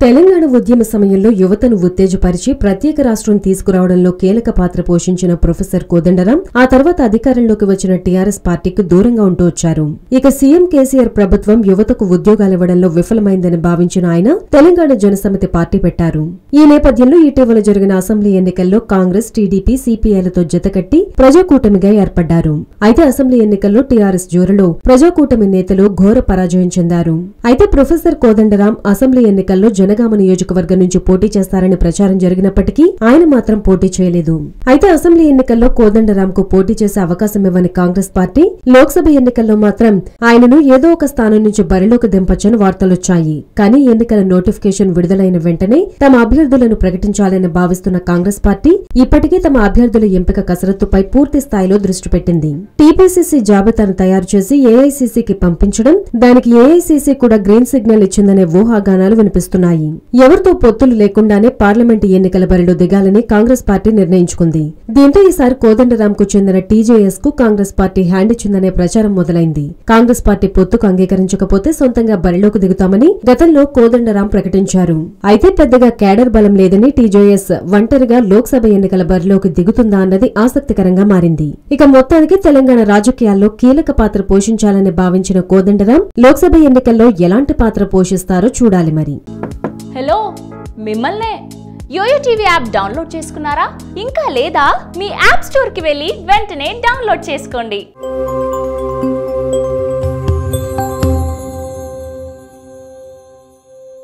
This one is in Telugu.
తెలంగాణ ఉద్యమ సమయంలో యువతను ఉత్తేజపరిచి ప్రత్యేక రాష్ట్రం తీసుకురావడంలో కీలక పాత్ర పోషించిన ప్రొఫెసర్ కోదండరాం ఆ తర్వాత అధికారంలోకి వచ్చిన టీఆర్ఎస్ పార్టీకి దూరంగా ఉంటూ వచ్చారు. ఇక సీఎం కేసీఆర్ ప్రభుత్వం యువతకు ఉద్యోగాలివ్వడంలో విఫలమైందని భావించిన ఆయన తెలంగాణ జనసమితి పార్టీ పెట్టారు. ఈ నేపథ్యంలో ఇటీవల జరిగిన అసెంబ్లీ ఎన్నికల్లో కాంగ్రెస్, టీడీపీ, సిపిఐలతో జతకట్టి ప్రజాకూటమిగా ఏర్పడ్డారు. అయితే అసెంబ్లీ ఎన్నికల్లో టీఆర్ఎస్ జోరులో ప్రజాకూటమి నేతలు ఘోర పరాజయం చెందారు. అయితే ప్రొఫెసర్ కోదండరాం అసెంబ్లీ ఎన్నికల్లో జనగామ నియోజకవర్గం నుంచి పోటీ చేస్తారని ప్రచారం జరిగినప్పటికీ ఆయన మాత్రం పోటీ చేయలేదు. అయితే అసెంబ్లీ ఎన్నికల్లో కోదండరాంకు పోటీ చేసే అవకాశం ఇవ్వని కాంగ్రెస్ పార్టీ లోక్సభ ఎన్నికల్లో మాత్రం ఆయనను ఏదో ఒక స్థానం నుంచి బరిలోకి దింపొచ్చని వార్తలొచ్చాయి. కానీ ఎన్నికల నోటిఫికేషన్ విడుదలైన వెంటనే తమ అభ్యర్థులను ప్రకటించాలని భావిస్తున్న కాంగ్రెస్ పార్టీ ఇప్పటికే తమ అభ్యర్థుల ఎంపిక కసరత్తుపై పూర్తి స్థాయిలో దృష్టి పెట్టింది. టీపీసీసీ జాబితాను తయారు చేసి ఏఐసీసీకి పంపించడం, దానికి ఏఐసీసీ కూడా గ్రీన్ సిగ్నల్ ఇచ్చిందనే ఊహాగానాలు వినిపిస్తున్నాయి. ఎవరితో పొత్తులు లేకుండానే పార్లమెంటు ఎన్నికల బరిలో దిగాలని కాంగ్రెస్ పార్టీ నిర్ణయించుకుంది. దీంతో ఈసారి కోదండరాంకు చెందిన టీజేఎస్ కు కాంగ్రెస్ పార్టీ హ్యాండ్ ఇచ్చిందనే ప్రచారం మొదలైంది. కాంగ్రెస్ పార్టీ పొత్తుకు అంగీకరించకపోతే సొంతంగా బరిలోకి దిగుతామని గతంలో కోదండరాం ప్రకటించారు. అయితే పెద్దగా కేడర్ బలం లేదని టీజేఎస్ ఒంటరిగా లోక్సభ ఎన్నికల బరిలోకి దిగుతుందా అన్నది ఆసక్తికరంగా మారింది. ఇక మొత్తానికి తెలంగాణ రాజకీయాల్లో కీలక పాత్ర పోషించాలని భావించిన కోదండరాం లోక్సభ ఎన్నికల్లో ఎలాంటి పాత్ర పోషిస్తారో చూడాలి మరి. హలో, మిమ్మల్నే యోయో టీవీ యాప్ డౌన్లోడ్ చేసుకున్నారా? ఇంకా లేదా? మీ యాప్ స్టోర్ కి వెళ్ళి వెంటనే డౌన్లోడ్ చేసుకోండి.